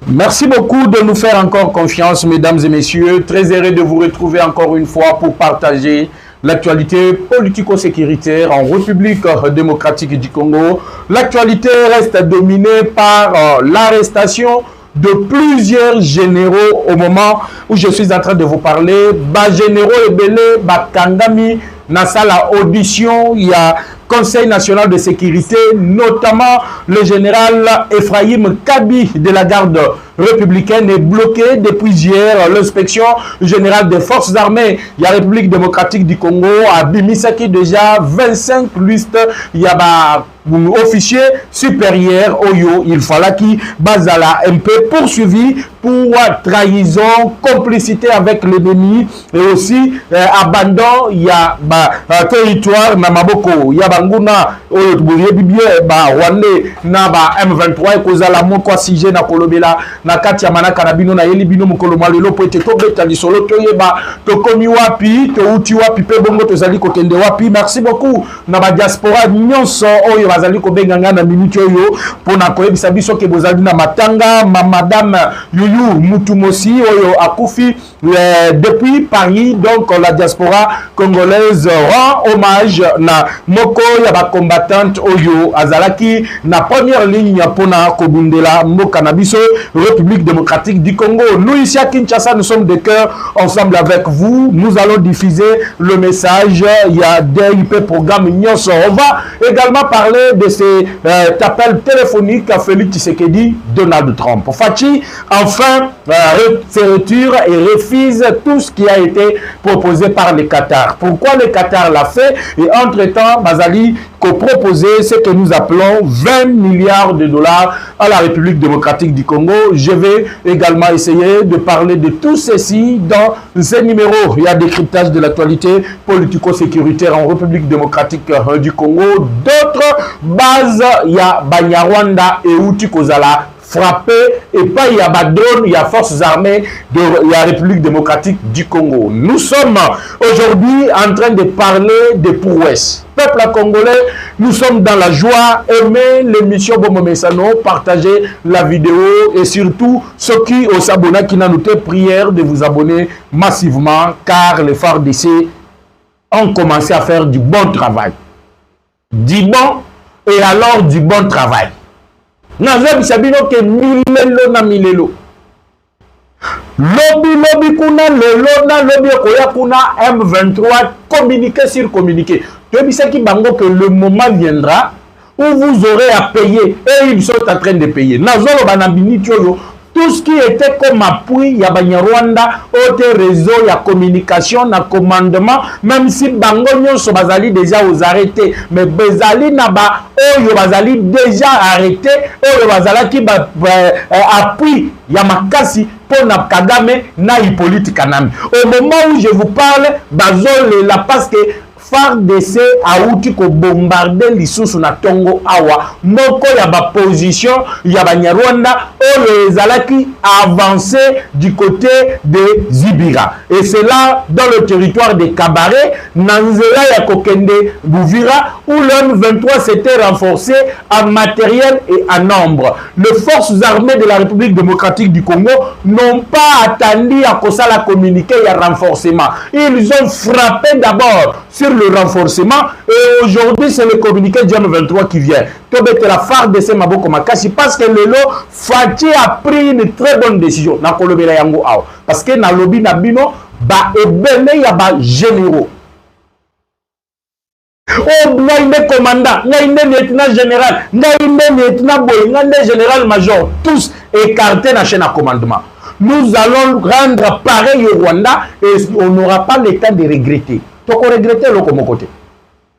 Merci beaucoup de nous faire encore confiance, mesdames et messieurs. Très heureux de vous retrouver encore une fois pour partager l'actualité politico-sécuritaire en République démocratique du Congo. L'actualité reste dominée par l'arrestation de plusieurs généraux au moment où je suis en train de vous parler. Bas généraux et belé, bas kangami, dans la audition, il y a Conseil national de sécurité, notamment le général Ephraim Kabi de la garde républicaine est bloqué depuis hier. L'inspection générale des forces armées, il y a République démocratique du Congo, à Bimisaki déjà 25 listes, il y a officier supérieur Oyo, il fallait qu'il Bazala un peu poursuivi pour trahison, complicité avec l'ennemi et aussi abandon, il y a territoire Namaboko, il y a Banguna, Rwandais, Naba M23, Kozala Moko Sige na Kolobela, na Katia Manaka Nabino na Elibino Mukoloma Lelo Poete Tobeta Lisolo Toyeba, Tokomi Wapi, Touti Wapi, Pebongo Tozali Kokende Wapi. Merci beaucoup. Naba diaspora Nyonso Oyo Bazali Kobenganga na minute Oyo, Pona Koyebisa Biso ke Bozali na Matanga, Madame Yuyu Mutumosi Oyo Akufi, depuis Paris, donc la diaspora congolaise rend hommage na Moko Yaba combattante Oyo Azalaki na première ligne Pona Kobundela Moka Nabiso République démocratique du Congo. Nous ici à Kinshasa, nous sommes de cœur ensemble avec vous. Nous allons diffuser le message. Il y a DIP programme Nyonso. On va également parler de ces appels téléphoniques à Félix Tshisekedi, Donald Trump. Fachi, enfin, se retire et refuse tout ce qui a été proposé par le Qatar. Pourquoi le Qatar l'a fait? Et entre-temps, Bazali proposé ce que nous appelons 20 milliards de dollars à la République démocratique du Congo. Je vais également essayer de parler de tout ceci dans ces numéros. Il y a décryptage de l'actualité politico-sécuritaire en République démocratique du Congo. D'autres bases, il y a Banyarwanda et Outi Kozala frappé et pas il y a drone, il y a forces armées de la République démocratique du Congo. Nous sommes aujourd'hui en train de parler des prouesses. Peuple congolais, nous sommes dans la joie. Aimez l'émission Bomo Messano, partagez la vidéo et surtout ceux qui au s'abonnent qui n'ont noté prière de vous abonner massivement car les FARDC ont commencé à faire du bon travail. Du bon et alors du bon travail. Naza bisabino ke milelo na milelo. Lobby kuna lelo na lobby koya kuna M23 communiquer sur communiquer. Tu sais qui bango que le moment viendra où vous aurez à payer et ils sont en train de payer. Nazo banambini tioyo. Tout ce qui était comme appui, il y a Rwanda, autre réseau, il y a communication, il y a commandement, même si Bango Nyonso Bazali déjà aux arrêtés, mais Bazali Naba, Oyo Bazali déjà arrêté, Oyo Bazala qui appuie, il y a Makasi, pour Kagame, na Hippolyte Kanami. Au moment où je vous parle, Bazol est là parce que FARDC a outi ko bombarder lisusu na Tongo awa moko ya ba position ya Banyarwanda o les alaki avancé du côté de Zibira et c'est là dans le territoire de Kabaré Nanzela ya Kokende Bouvira où l'homme 23 s'était renforcé en matériel et en nombre. Les forces armées de la République démocratique du Congo n'ont pas attendu à que ça la communiqué et à renforcement. Ils ont frappé d'abord sur le renforcement et aujourd'hui c'est le communiqué du M23 qui vient. Tobete la FARDC Maboko Makasi parce que le lot Fati a pris une très bonne décision na kolobela yango awa parce que na lobby na bino ba ebele ya ba généraux. Oh, ngaïne commandant, ngaïne lieutenant général, ngaïne lieutenant boy, ngaïne général major, tous écartés dans la chaîne à commandement. Nous allons rendre pareil au Rwanda et on n'aura pas le temps de regretter. Toko regretter le comme côté.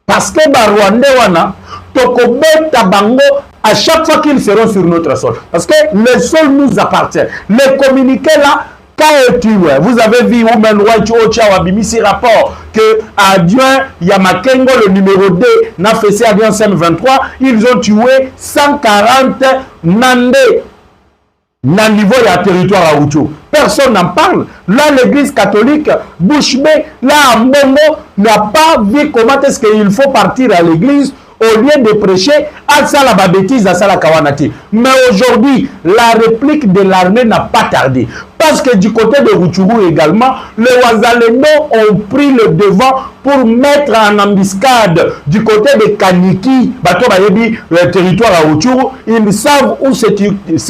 Parce que ba Rwanda wana, toko beta bango à chaque fois qu'ils seront sur notre sol. Parce que le sol nous appartient. Les communiqués là, vous avez vu Women Rights Watch Wabimisi rapport que adjoint Yamakengo, le numéro 2, n'a fait Alliance M23, ils ont tué 140 Nandé. Dans le niveau du territoire à Oucho. Personne n'en parle. Là, l'église catholique, Bouchbe, là, Mbongo, n'a pas vu comment est-ce qu'il faut partir à l'église au lieu de prêcher, à ça la bêtise, à ça la kawanati. Mais aujourd'hui, la réplique de l'armée n'a pas tardé. Parce que du côté de Rutshuru également, les Wazalendo ont pris le devant pour mettre en embuscade du côté de Kaniki, le territoire à Rutshuru, ils savent où se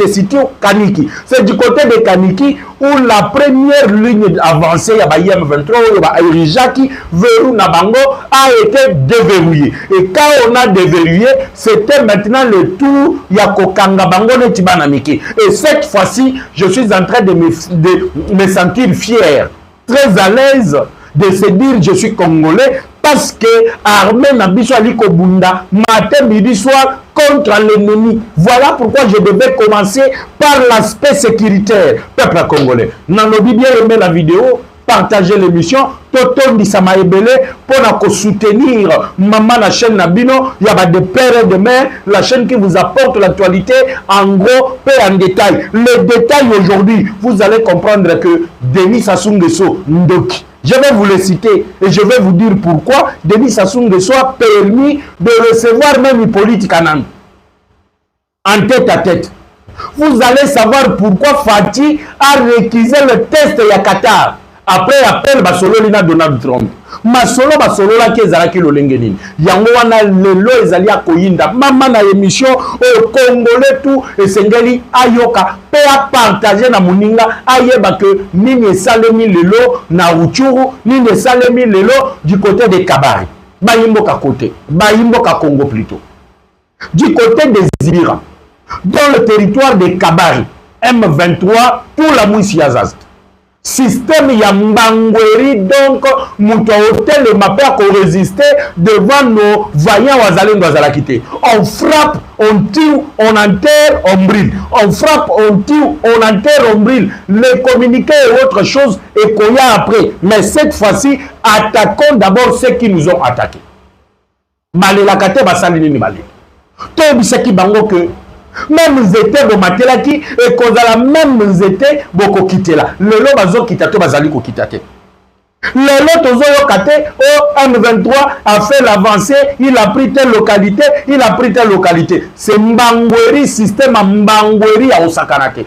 situe Kaniki. C'est du côté de Kaniki où la première ligne avancée, il y a IM23, il y a Irijaki, Verou Nabango, a été déverrouillée. Et quand on a déverrouillé, c'était maintenant le tour Yakokanga Bango Netibanamiki. Et cette fois-ci, je suis en train de me sentir fier, très à l'aise de se dire je suis congolais parce que armée Nabiso Aliko Bunda, matin, midi, soir, contre l'ennemi. Voilà pourquoi je devais commencer par l'aspect sécuritaire. Peuple congolais, Nanobi bien aimé la vidéo, partagez l'émission, Toto Ndisama Ebele pour soutenir maman la chaîne Nabino, il y a des pères et de mères, la chaîne qui vous apporte l'actualité en gros et en détail. Les détails aujourd'hui, vous allez comprendre que Denis Sassou Nguesso Ndoki, je vais vous le citer et je vais vous dire pourquoi Denis Sassou Nguesso a permis de recevoir même une politique en tête à tête. Vous allez savoir pourquoi Fati a réquisé le test ya Qatar. Après appel basolo lina Donald Trump. Masolo la kezala ki lolengenini. Yango wana lelo ezali akoyinda. Mama na émission au Congolais tout et sengeli ayoka pe a partager na muninga ayeba que nini salemi lelo na Rutshuru, nini salemi lelo du côté de Kabari. Bayimbo ka côté, Bayimbo ka Congo plutôt. Du côté des Zibira, dans le territoire de Kabari, M23, tout la mouissi Yazaz. Système Yambangweri, donc, Mouto Hotel et Mapé a résisté devant nos vaillants Wazalendo Wazalakité. On frappe, on tue, on enterre, on brûle. On frappe, on tue, on enterre, on brûle. Les communiqués et autre chose, et qu'on y a après. Mais cette fois-ci, attaquons d'abord ceux qui nous ont attaqués. Malé la kate basalini ni malé. Tout bisaki bango que même zété bomatelaki et kozala même zété boko kitela. Lelo bazo kitato bazali ko kitate. Lelo tozo yokate au M23 a fait l'avancée, il a pris telle localité, il a pris telle localité. C'est Mbangweri système Mbangweri à Osakanate.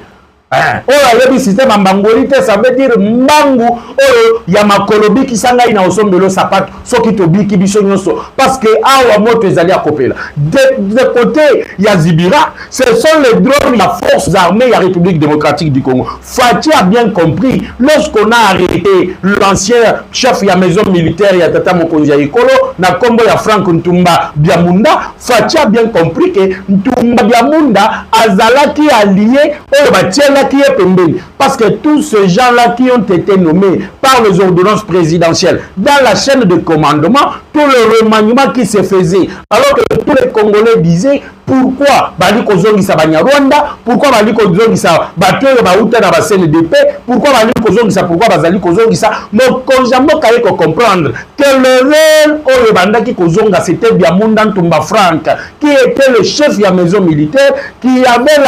Oh là, le système Mbangweri, ça veut dire Mbangu, oh, Yamakolobi qui s'engagne dans son vélo sapat, so qui tobi qui bisonyoso. Parce que, ah, moi, tu es allé à Kopela. De côté, il y a Zibira, ce sont les drones, la force armée, la République démocratique du Congo. Fati a bien compris, lorsqu'on a arrêté l'ancien chef de la maison militaire, il y a Tata Mokonzi Ikolo, na Kombo ya Frank Ntumba Biamunda, Fati a bien compris que Ntumba Biamunda, Azala qui est allié, oh, bah, tiens, qui est pembeni. Parce que tous ces gens-là qui ont été nommés par les ordonnances présidentielles dans la chaîne de commandement, tout le remaniement qui se faisait, alors que tous les Congolais disaient pourquoi Bali Kozongi sa Banyarwanda, pourquoi Bali Kozongi sa Batoyo Baouta na CNDP, pourquoi Bali Kozongi sa, pourquoi Bazali Kozongi sa, mais Konjamo Kaye ko comprendre que le réel Oyo Bandaki Kozonga c'était Biamunda Ntumba Frank, qui était le chef de la maison militaire, qui avait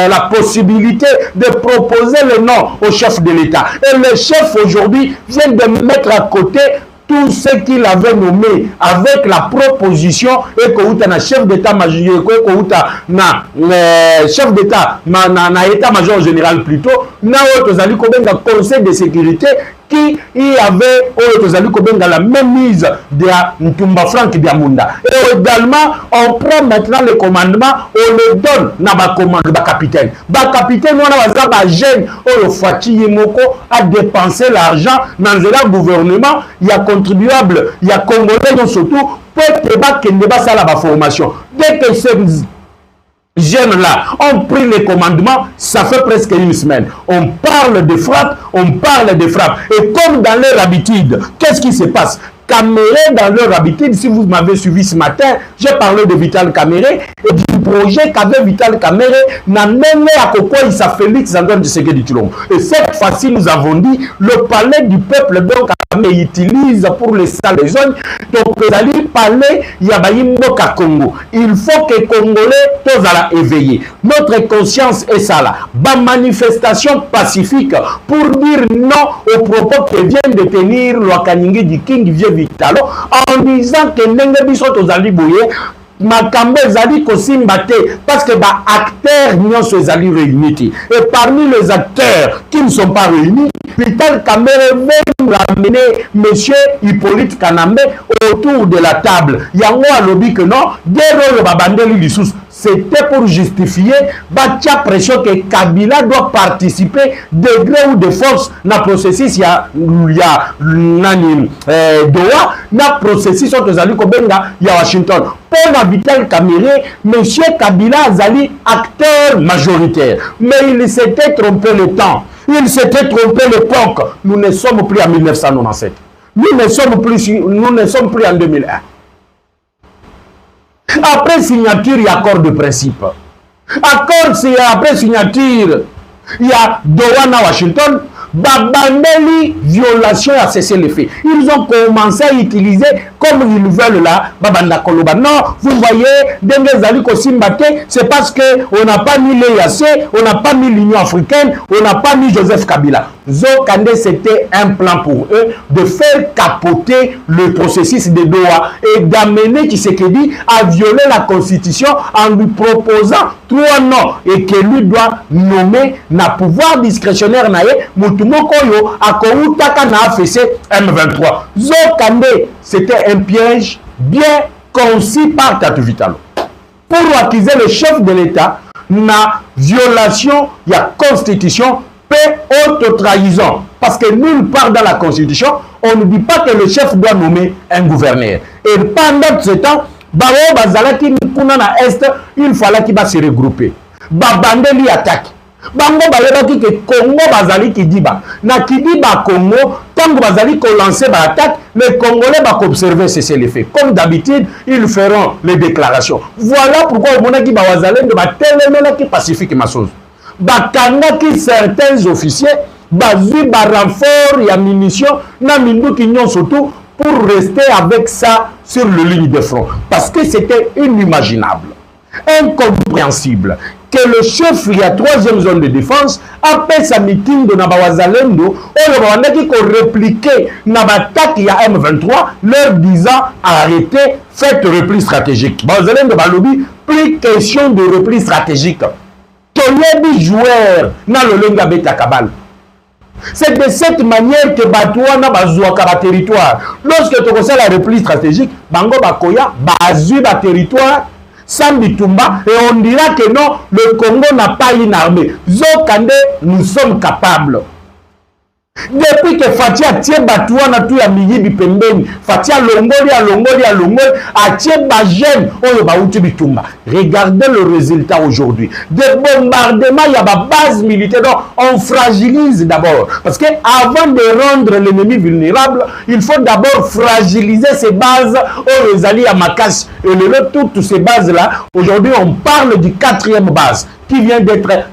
la possibilité de proposer le nom au chef de l'État. Et le chef aujourd'hui vient de mettre à côté tout ce qu'il avait nommé avec la proposition et que na chef d'état-major, chef d'état, na état-major général plutôt, na otozali kobenga conseil de sécurité qui y avait la même mise de Ntumba Frank Biamunda. Et également, on prend maintenant le commandement, on le donne na ba commande ba capitaine. Ba capitaine on a ba jeune o Fati Yemoko a dépensé l'argent dans le gouvernement, il y a contribuable, il y a congolais surtout pour que ba kende ba sala ba formation. Dès que c'est jeunes-là ont pris les commandements, ça fait presque une semaine. On parle de frappe, on parle de frappe. Et comme dans leur habitude, qu'est-ce qui se passe? Caméré dans leur habitude, si vous m'avez suivi ce matin, j'ai parlé de Vital Caméré et du projet qu'avait Vital Caméré n'a même à quoi il s'appelle Félix Antoine Tshisekedi Tshilombo. Et cette fois-ci, nous avons dit, le palais du peuple donc utilise pour les salles de zones. Donc, vous allez parler, il y a Mboka Congo. Il faut que les Congolais, tous à éveiller. Notre conscience est ça là. Ba manifestation pacifique pour dire non aux propos que vient de tenir Lwakaningi du King Vieux Vitalo en disant que Nengebiso Tozali Bouye. Makambo ezali kosimba te parce que ba acteurs nyonso ezali réunis et parmi les acteurs qui ne sont pas réunis, Vital Kamerhe veut ramener monsieur Hippolyte Kanambe autour de la table. Yango alobi que non, guerre le babandeli lisusu. C'était pour justifier batia pression que Kabila doit participer de gré ou de force dans le processus. Il y a nani Doha, dans le processus il y a Washington. Pour Vital Kamerhe, monsieur Kabila Azali acteur majoritaire. Mais il s'était trompé le temps. Il s'était trompé l'époque. Nous ne sommes plus en 1997. Nous ne sommes plus en 2001. Après signature, il y a accord de principe. Accord, c'est après signature, il y a Doha à Washington. Babandeli, violation a cessé les faits. Ils ont commencé à utiliser comme ils veulent là, Babanda Koloba. Non, vous voyez, Dengezali Kosimbate, c'est parce qu'on n'a pas mis l'EAC, on n'a pas mis l'Union africaine, on n'a pas mis Joseph Kabila. Zokande, c'était un plan pour eux de faire capoter le processus de Doha et d'amener Tshisekedi à violer la constitution en lui proposant 3 noms et que lui doit nommer na pouvoir discrétionnaire nae Mutumokoyo à Koutaka na AFC M23. Zokande, c'était un piège bien conçu par Tatu Vitalo pour accuser le chef de l'État na violation de la constitution et auto-trahison. Parce que nulle part dans la constitution, on ne dit pas que le chef doit nommer un gouverneur. Et pendant ce temps, il fallait qu'il va se regrouper. Babandeli attaque. Bango bayebaki que Congo bazali Kidiba. Na Kidiba Congo, tant que bazali ko lancer ba attaque, les Congolais va observer cesser les faits. Comme d'habitude, ils feront les déclarations. Voilà pourquoi on a dit bazali de ba telemela qui pacifique ma chose. Bakanga qui certains officiers bazui ba renfort ya munitions na mindu qui nyon surtout pour rester avec ça sur le ligne de front parce que c'était inimaginable, incompréhensible que le chef de la 3e zone de défense appelle sa meeting de Nabawazalendo et le Rwanda qui a répliqué l'attaque à M23 leur disant arrêtez, faites repli stratégique. Bazalendo Balobi, plus question de repli stratégique. Toyebi joueur na le lenga beta kabal. C'est de cette manière que Batouana bazouaka ba territoire. Lorsque tu conseilles la repli stratégique, Bango Bakoya bazui ba territoire sans Bitumba et on dira que non, le Congo n'a pas une armée. Zokande, nous sommes capables. Depuis que Fatia tie Batouana tout ya miyibi pembeni, Fatia longoli a tie bajem oyo bauti Bitumba. Regardez le résultat aujourd'hui. Des bombardements, il y a ma base militaire. Donc, on fragilise d'abord. Parce que avant de rendre l'ennemi vulnérable, il faut d'abord fragiliser ces bases aux alliés à Makas. Et toutes ces bases-là, aujourd'hui, on parle du 4e base qui vient d'être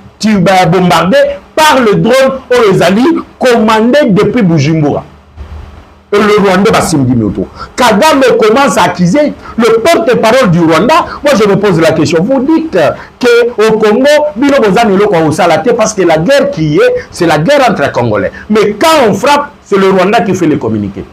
bombardée par le drone aux alliés commandé depuis Bujumbura. Et le Rwanda va s'imdimioto. Kagame commence à accuser le porte-parole du Rwanda. Moi, je me pose la question. Vous dites qu'au Congo, parce que la guerre qui est, c'est la guerre entre les Congolais. Mais quand on frappe, c'est le Rwanda qui fait les communiqués.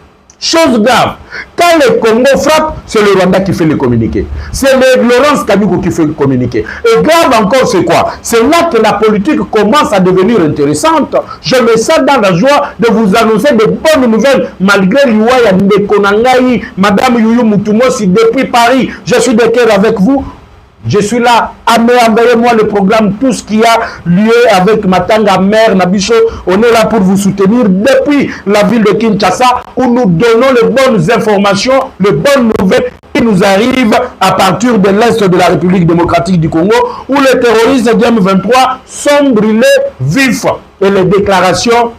Chose grave, quand le Congo frappe, c'est le Rwanda qui fait les communiqués. C'est le Laurence Kanyuko qui fait le communiqué. Et grave encore, c'est quoi? C'est là que la politique commence à devenir intéressante. Je me sens dans la joie de vous annoncer de bonnes nouvelles, malgré l'Iwaya Ndekonangaï, Madame Youyou Moutumosi, depuis Paris. Je suis de cœur avec vous. Je suis là, envoyez-moi le programme, tout ce qui a lieu avec Matanga Mère Nabicho. On est là pour vous soutenir depuis la ville de Kinshasa où nous donnons les bonnes informations, les bonnes nouvelles qui nous arrivent à partir de l'Est de la République démocratique du Congo où les terroristes du M23 sont brûlés vifs et les déclarations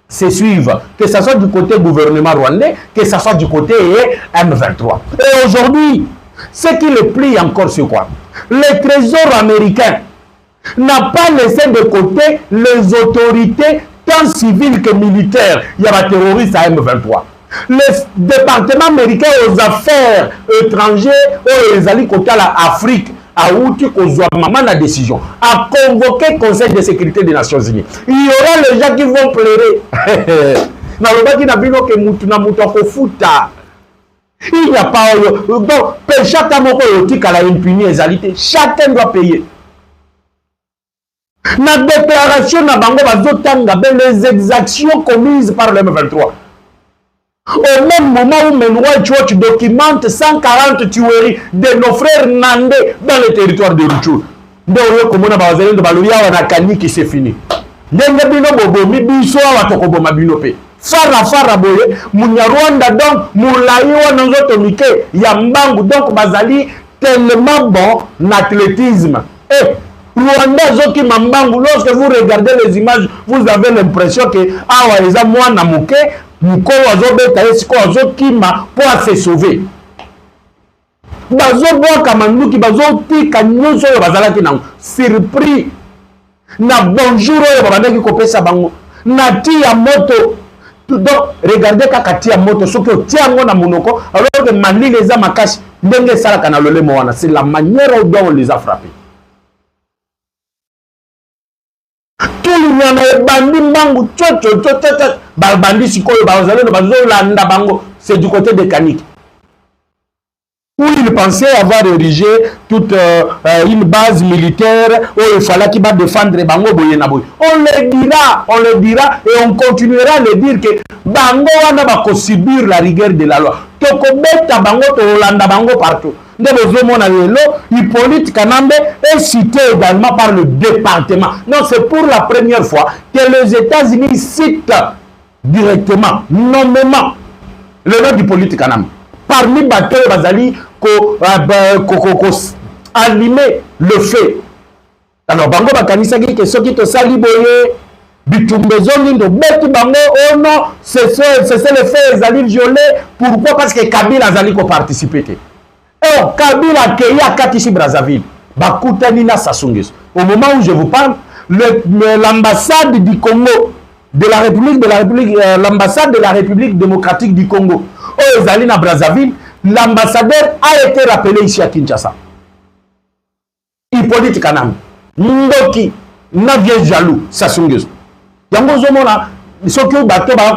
se suivent, que ce soit du côté gouvernement rwandais, que ce soit du côté M23. Et aujourd'hui, ce qui le plie encore, c'est quoi? Le trésor américain n'a pas laissé de côté les autorités tant civil que militaire, il y a des terroristes à M23. Le département américain aux affaires étrangères, les alliés côté l'Afrique, a outil qu'on soit maman la décision, a convoqué le Conseil de sécurité des Nations Unies. Il y aura les gens qui vont pleurer. Il n'y a pas donc chacun chacun doit payer. La déclaration les exactions commises par le M23. Au même moment où Menouai tu documentes 140 tueries de nos frères nandais dans le territoire de Rutshuru. Qui c'est fini. Fara boye Munyarwanda donc Moulaïwa Nanzotomike Yambangu donc Bazali tellement bon l'athlétisme. Et Rwanda Zoki Mambangu, lorsque vous regardez les images, vous avez l'impression que Awa Eza Mwana Mouke Mouko Wazobeta Esiko Azokima pour se sauver. Bazo Boa Kamanduki Bazo Tika Nyonso Bazalaki Nango surpris na bonjour Babandaki Kopesa Bango na tia moto. Donc, regardez kakati ya moto, ce que tiango na monoko, alors que Mali les a makashi, ndenge sala kanalole moana, c'est la manière dont on les a frappés. Tout le monde est bandi mangu, bandi sikoyo, landa bango, c'est du côté de Kaniki. Où il pensait avoir érigé toute une base militaire où il fallait qu'il va défendre Bango Boyenaboy. On le dira et on continuera à le dire que Bango va subir la rigueur de la loi. Tokobeta Bango, Tolanda Bango partout. Hippolyte Kanambe est cité également par le département. Non, c'est pour la première fois que les États-Unis citent directement, nommément, le nom d'Hippolyte Kanambe. Parmi bateaux Bazali, allumer le feu. Alors, Bango Bakanisa qui ceux qui te sali boye, bitumbezongi de beti Bango, oh non, c'est le feu Zali violé. Pourquoi? Parce que Kabila Zali ko participer. Oh, Kabila accueilli à Katishi Brazzaville. Bakutanina Sassungis. Au moment où je vous parle, l'ambassade du Congo, l'ambassade de la République démocratique du Congo, oh, Zali na Brazzaville, l'ambassadeur a été rappelé ici à Kinshasa. Hippolyte Kanambe, Ndoki, Navien Jalou, Sassungis. Yango Zomona, ceux qui ont battu la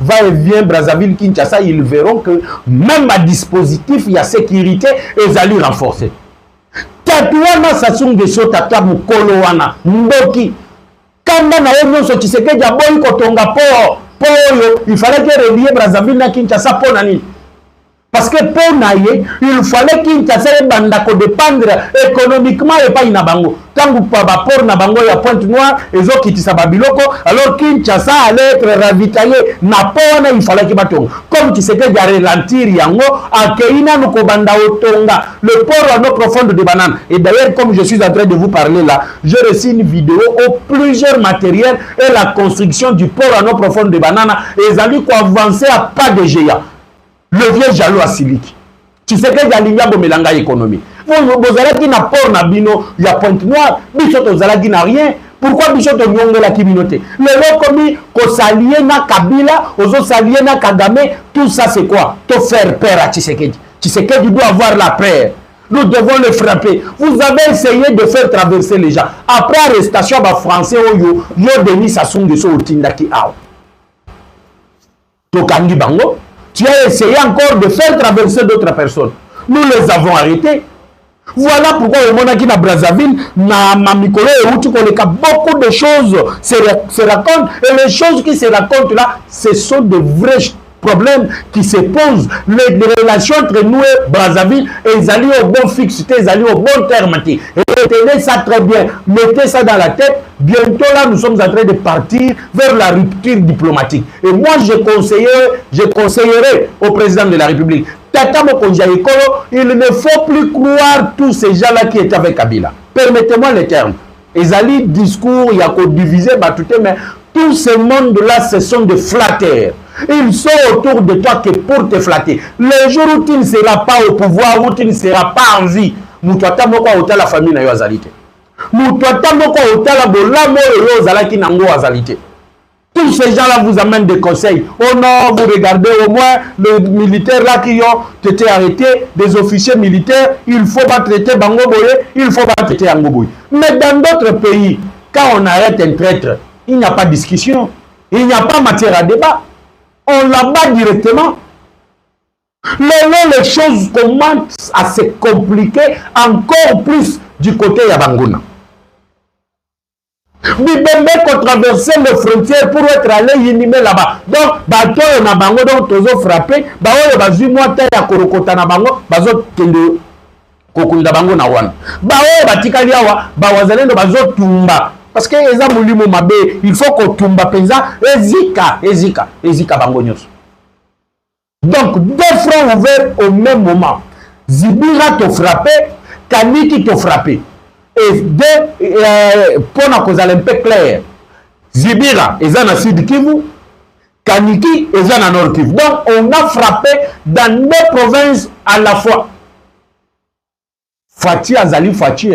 va et vient Brazzaville, Kinshasa, ils verront que même à dispositif, il y a sécurité et ils allaient renforcer. Tatuana Sassungis, Tata Mukoloana, Ndoki, Kamba na Evion Sotiseke, Diaboy Kotonga Poyo, il fallait que relier Brazzaville na Kinshasa pour Nani. Parce que pour Naye, il fallait Kinshasa bandako dépendre économiquement et pas inabango. Tant que pas pour Nabango ya Pointe-Noire, et zo kitisa Babiloko, alors Kinshasa allait être ravitaillé. Napona il fallait qu'il batonga. Comme tu sais que ya ralentir yango, akeina nuko banda otonga, le port en eau profonde de banane. Et d'ailleurs, comme je suis en train de vous parler là, j'ai reçu une vidéo où plusieurs matériels et la construction du port en eau profonde de banane, et ils allaient avancer à pas de géant. Le vieux jaloux à Siliki. Tu sais que Yalinga Bomelanga économie. Vous allez na port na bino, il y a Pointe-Noire, Bichot Ozalagi n'a rien. Pourquoi Bichot Onyonge la communauté? Le locomi, ko s'allier na Kabila, ozo s'allier na Kagame, tout ça c'est quoi? Te faire peur à Tshisekedi. Tshisekedi doit avoir la paix. Nous devons le frapper. Vous avez essayé de faire traverser les gens. Après arrestation, français, yo Denis Sassou Nguesso au Tindaki Ao. Tokangi Bango. Tu as essayé encore de faire traverser d'autres personnes. Nous les avons arrêtés. Voilà pourquoi au Monaki na Brazzaville, na Mamikolo et Outukoleka, beaucoup de choses se racontent. Et les choses qui se racontent là, ce sont de vrais problèmes qui se posent. Les relations entre nous et Brazzaville, et ils allaient au bon fixité, ils allaient au bon terme. Et retenez ça très bien. Mettez ça dans la tête. Bientôt là, nous sommes en train de partir vers la rupture diplomatique. Et moi, je conseillerais au président de la République, Tata Mokonja Ekolo, il ne faut plus croire tous ces gens-là qui étaient avec Kabila. Permettez-moi les termes. Ils allaient discours, il y a qu'au diviser, mais tout ce monde-là, ce sont des flatteurs. Ils sont autour de toi que pour te flatter. Le jour où tu ne seras pas au pouvoir, où tu ne seras pas en vie, Moutouata Moko a la famille na yo azalité. Moutouata Moko a la bolamo yo zalaki nango azalité. Tous ces gens-là vous amènent des conseils. Oh non, vous regardez au moins les militaires là qui ont été arrêtés, des officiers militaires, il faut pas traiter Bango Boye, il faut pas traiter Ango Boye. Mais dans d'autres pays, quand on arrête un traître, il n'y a pas de discussion, il n'y a pas matière à débat. On l'abat directement. Les choses commencent à se compliquer encore plus du côté de Bangona. Bibembe qu'on traversait les frontières pour être allé inhumer là-bas. Donc, bateau na bango donc tozo frappé, baoyo bazui mwata ya korokota na bango, bazo kende kokunda bango na wana. Baoyo batikali awa, bawazalendo bazo tumba. Parce que eza mulimo mabe, il faut qu'on tumba penza, ezika bango nyos. Donc, deux fronts ouverts au même moment. Zibira te frappé, Kaniki te frappé. Et deux, pour nous causer un peu clair, Zibira est dans le sud Kivu, Kaniki est dans le nord Kivu. Donc, on a frappé dans deux provinces à la fois. Fati Azali Fati,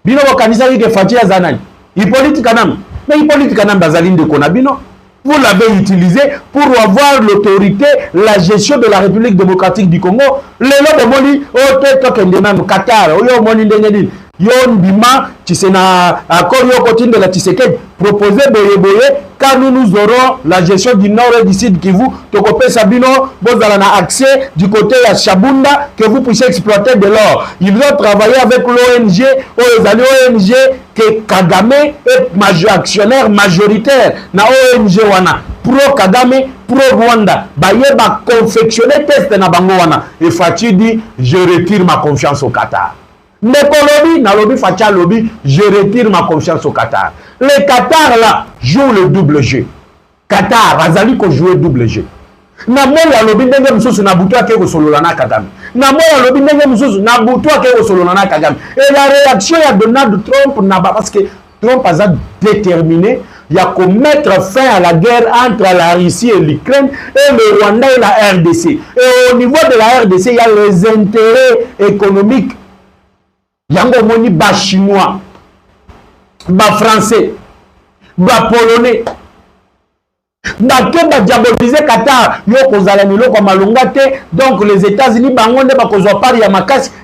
bino kanisa que Fati Azanani. Hippolyte Kanam, mais Hippolyte Kanam Bazali de Konabino. Vous l'avez utilisé pour avoir l'autorité, la gestion de la République démocratique du Congo. Le lot de Moni, au Qatar, au Moni Denedin, Yon Bima, qui s'est na accord au côté de la Tshisekedi, proposé Boye, car nous aurons la gestion du nord et du sud qui vous, Tokopé Sabino, vous avez accès du côté à Chabunda, que vous puissiez exploiter de l'or. Ils ont travaillé avec l'ONG, ONG, que Kagame est actionnaire majoritaire na ONG wana pro Kagame pro Rwanda baye ba confectionner test na bango wana et Fati dit je retire ma confiance au Qatar. Nekolobi na lobi Fati lobi je retire ma confiance au Qatar. Le Qatar là joue le double jeu. Qatar azali ko jouer double jeu. Na moya lobi ndenge mususu na butu ake ko solola na Kagame. Na moya lobi ndenge mususu na butu ake ko solola na Kagame. Et la réaction de Donald Trump na parce que Trump a déterminé il y a qu'à mettre fin à la guerre entre la Russie et l'Ukraine et le Rwanda et la RDC. Et au niveau de la RDC, il y a les intérêts économiques. Il y a un moni bas chinois, bas français, bas polonais. D'accord, diaboliser Qatar, donc les États-Unis,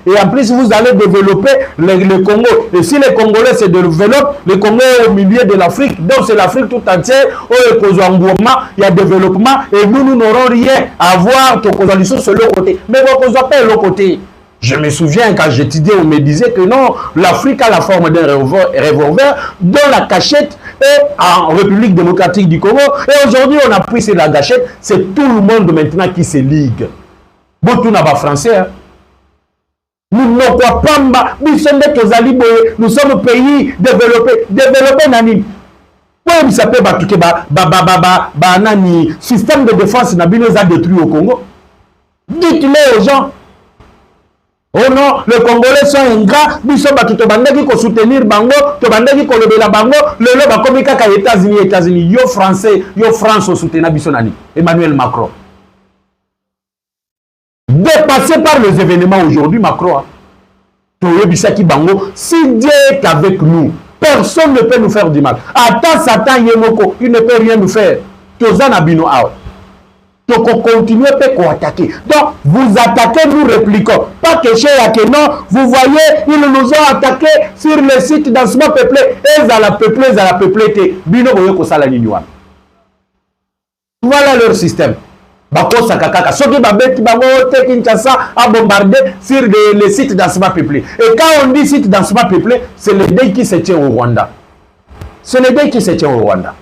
et en plus vous allez développer le Congo. Et si les Congolais se développent, le Congo est au milieu de l'Afrique, donc c'est l'Afrique tout entière, il y a développement, et nous n'aurons rien à voir sur le côté. Mais vous pas l'autre côté. Je me souviens quand j'étudiais, on me disait que non, l'Afrique a la forme d'un revolver dont la cachette est en République démocratique du Congo. Et aujourd'hui, on a pris la gâchette. C'est tout le monde maintenant qui se ligue. Bon, tout n'a pas français. Hein? Nous ne croyons pas, nous sommes un pays développé. Développé, Nani. Oui, ça peut battre le système de défense n'a pas détruit au Congo. Dites-le aux gens. Oh non, les Congolais sont ingrats, ils sont battus, ils soutenir Bango, ils kolobela Bango, le loba comme États-Unis, yo français, yo France soutenu Bissonani, Emmanuel Macron. Dépassé par les événements aujourd'hui, Macron, Bango, si Dieu est avec nous, personne ne peut nous faire du mal. Attends Satan Yemoko, il ne peut rien nous faire. Tozana Bino Ao. Donc on continue à attaquer. Donc vous attaquez, nous répliquons. Pas que chez non, vous voyez, ils nous ont attaqué sur le site d'enseignement peuplé. Et à la peuplé, Bino Boyoko Salaninoua. Voilà leur système. Bako Sakakaka. Ce qui babeti bango Kinshasa a bombardé sur les sites d'enseignement peuplé. Et quand on dit site d'enseignement peuplé, c'est le deuil qui se tient au Rwanda. C'est le deuil qui se tient au Rwanda.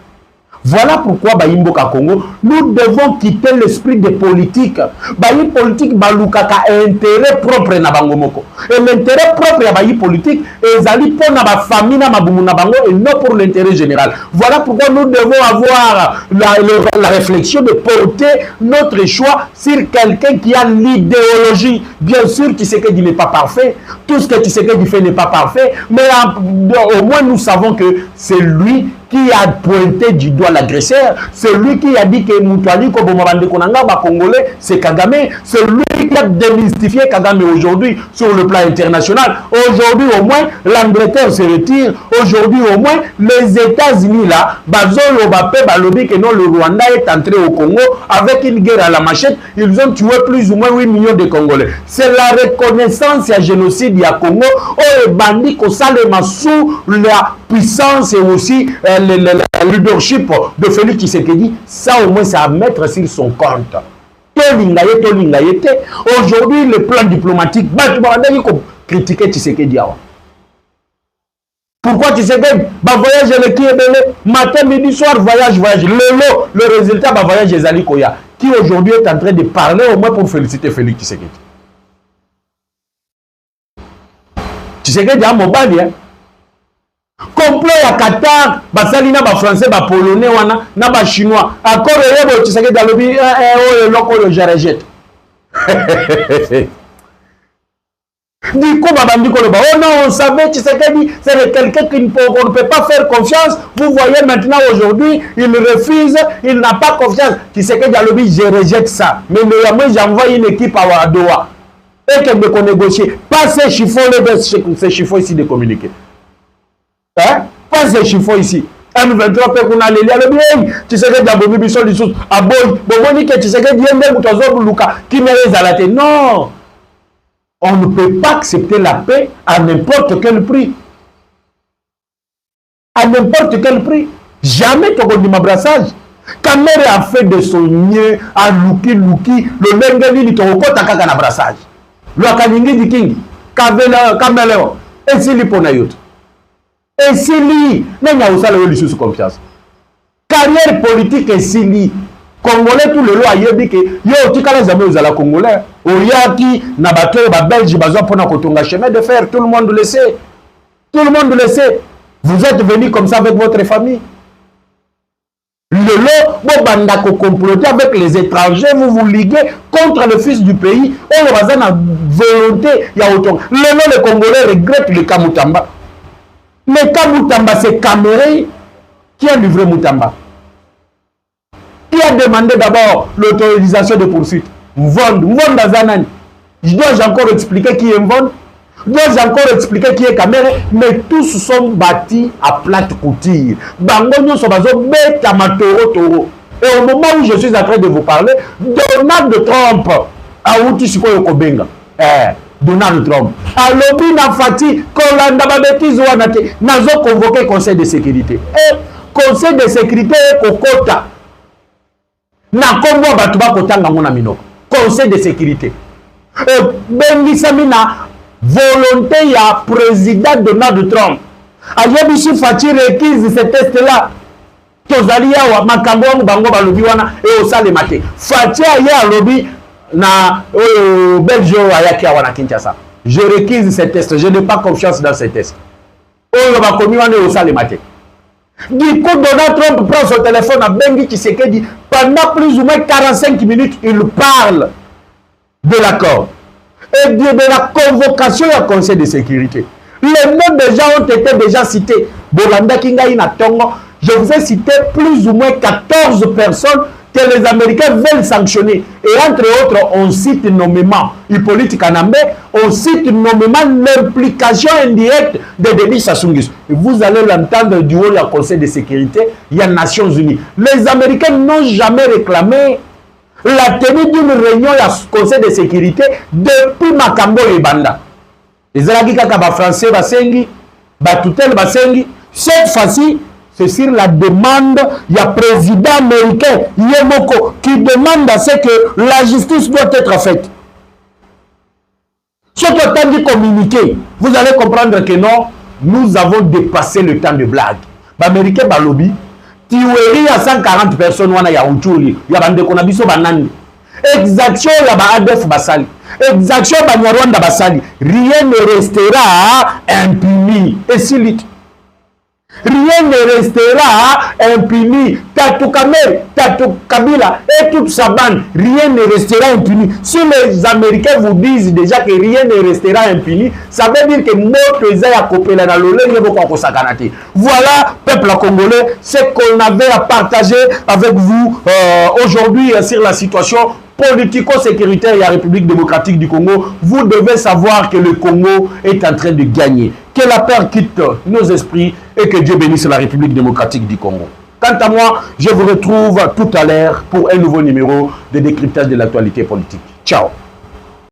Voilà pourquoi Baïmboka Congo, nous devons quitter l'esprit de politique. Baï politique balukaka intérêt propre na bangomoko. Et l'intérêt propre à Baï politique est ali pour na ba famille na mabumu na bango et non pour l'intérêt général. Voilà pourquoi nous devons avoir la réflexion de porter notre choix sur quelqu'un qui a l'idéologie. Bien sûr, Tshisekedi n'est pas parfait. Tout ce que Tshisekedi fait n'est pas parfait. Mais au moins nous savons que c'est lui qui a pointé du doigt l'agresseur. C'est lui qui a dit que Moutouali Kobomabande Konanga, Congolais, c'est Kagame. C'est lui qui a démystifié Kagame aujourd'hui sur le plan international. Aujourd'hui, au moins, l'Angleterre se retire. Aujourd'hui, au moins, les États-Unis, là, Bazolo Bape, Balobi, que non, le Rwanda est entré au Congo avec une guerre à la machette. Ils ont tué plus ou moins 8 millions de Congolais. C'est la reconnaissance et génocide du Congo. Oh, les bandits, sous la puissance et aussi le leadership de Félix Tshisekedi, ça au moins c'est à mettre sur son compte. Aujourd'hui, le plan diplomatique, il faut critiquer Tshisekedi. Pourquoi Tshisekedi voyage matin, midi, soir, voyage. Le résultat, voyage Ezali Koya, qui aujourd'hui est en train de parler au moins pour féliciter Félix Tshisekedi. Tshisekedi a mobile, hein? Complot à Qatar, basali na ba français, ba polonais wana, na ba chinois. Encore yebo Tshisekedi dans le bi loko le jarejette. Du coup, oh non, on savait Tshisekedi, c'est quelqu'un qu'on ne peut pas faire confiance. Vous voyez maintenant aujourd'hui, il refuse, il n'a pas confiance. Tshisekedi dans le bi, je rejette ça. Mais moi j'envoie une équipe à Ouadoua. Et qu'elle me négocier. Pas ces chiffons ici de communiquer. Hein? Pas ces chiffons ici. M23 peut qu'on a les liens. Tu sais que d'abord, ils sont des choses. Ah bon, tu sais que qui me à la tête. Non. On ne peut pas accepter la paix à n'importe quel prix. À n'importe quel prix. Jamais tu as dit ma brassage. Kamere a fait de son mieux à Luki, le Lengeli, tu as un brassage. Le Akalingi di King, Kamelo, et si li ponayot. Et si li, n'a pas le sous confiance. Carrière politique et si li, Congolais tout le lot a dit que yo tikala jamais aux ala Congolais. Oyaki, Nabato, Belge, Bazo pour un chemin de fer, tout le monde le sait. Tout le monde le sait. Vous êtes venus comme ça avec votre famille. Le lot, vous bandako comploter avec les étrangers, vous vous liguez contre le fils du pays. On va dire la volonté, il y a autant. Le lot, les Congolais regrettent le Kamutamba. Mais Kamutamba, c'est Caméré qui a livré Moutamba. Qui a demandé d'abord l'autorisation de poursuite. Mvonde Zanani. Je dois encore expliquer qui est Mvonde. Je dois encore expliquer qui est Caméré, mais tous sont bâtis à plate couture. Bangonyo sont bête à Toro. Et au moment où je suis en train de vous parler, Donald Trump a outi Sikoyo Kobenga. Donald Trump. A lobby na fati, Kolanda babetizo wanate, nazo convoqué Conseil de sécurité. Et Conseil de sécurité Kokota. Na kombo batuba kotanga mona minoko. Conseil de sécurité. Bengi Samina. Volonté il y a président Donald Trump. Ayebishi Fati requise ce test-là. Tozalia wa makambo bango balobi wana et au sale maté. Fati ya lobby na Belgio ayaki wana Kinshasa. Je requise ce test. Je n'ai pas confiance dans ces tests. On va commis wana au sale maté. Du coup, Donald Trump prend son téléphone à Bengi Tshisekedi. Pendant plus ou moins 45 minutes, il parle de l'accord. Et de la convocation au Conseil de sécurité. Les noms des gens ont été déjà cités. Bolanda Kinga Inatongo, je vous ai cité plus ou moins 14 personnes que les Américains veulent sanctionner. Et entre autres, on cite nommément Hippolyte Kanambe, on cite nommément l'implication indirecte de Denis Sassou Nguesso. Vous allez l'entendre du haut du Conseil de sécurité, il y a Nations Unies. Les Américains n'ont jamais réclamé la tenue d'une réunion du Conseil de sécurité depuis Makambo et Banda. Les Alagika français Basengi, Batoutel Basengi, cette fois-ci, c'est sur la demande, il y a président américain Yemoko qui demande à ce que la justice doit être faite. Ce que temps de communiquer, vous allez comprendre que non, nous avons dépassé le temps de blague. L'Américain Balobi, tuerie à 140 personnes, il y a Uchuli, il y a Bandekonabiso Banani. Exaction, il y a Adef Basali. Exaction, il y a Rwanda Basali. Rien ne restera impuni. Et si lit. Rien ne restera impuni. Tatou Kamel, Tatou Kabila et toute sa bande, rien ne restera impuni. Si les Américains vous disent déjà que rien ne restera impuni, ça veut dire que notre Isaïa Kopela na lolé ne va pas sakanate. Voilà, peuple congolais, ce qu'on avait à partager avec vous aujourd'hui sur la situation politico-sécuritaire et la République démocratique du Congo. Vous devez savoir que le Congo est en train de gagner. Que la paix quitte nos esprits et que Dieu bénisse la République démocratique du Congo. Quant à moi, je vous retrouve tout à l'heure pour un nouveau numéro de décryptage de l'actualité politique. Ciao.